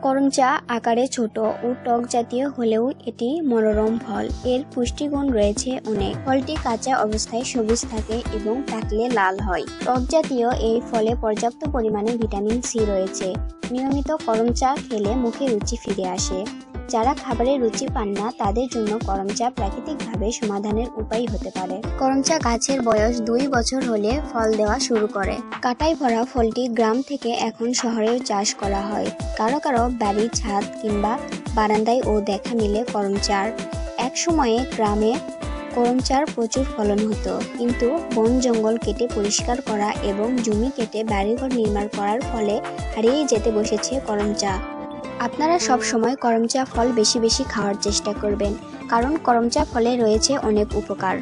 করমচা আকারে ছোট ও টক জাতীয় হলেও এটি মনোরম ফল। এর পুষ্টিগুণ রয়েছে অনেক। ফলটি কাঁচা অবস্থায় সবুজ থাকে এবং পাকলে লাল হয়। টক জাতীয় এই ফলে পর্যাপ্ত পরিমাণে ভিটামিন সি রয়েছে। নিয়মিত করমচা খেলে মুখে রুচি ফিরে আসে। যারা খাবারে রুচি পান না তাদের জন্য করমচা প্রাকৃতিকভাবে সমাধানের উপায় হতে পারে। করমচা গাছের বয়স 2 বছর হলে ফল দেওয়া শুরু করে। কাঁটায় ভরা ফলটি গ্রাম থেকে এখন শহরেও চাষ করা হয়। কারো কারো বাড়ির ছাদ কিংবা বারান্দায় ও দেখা মিলে করমচার। এক সময়ে গ্রামে করমচার প্রচুর ফলন হতো, কিন্তু বন জঙ্গল কেটে পরিষ্কার করা এবং জমি কেটে বাড়িঘর নির্মাণ করার ফলে হারিয়ে যেতে বসেছে করমচা। আপনারা সব সময় করমচা ফল বেশি বেশি খাওয়ার চেষ্টা করবেন, কারণ করমচা ফলে রয়েছে অনেক উপকার।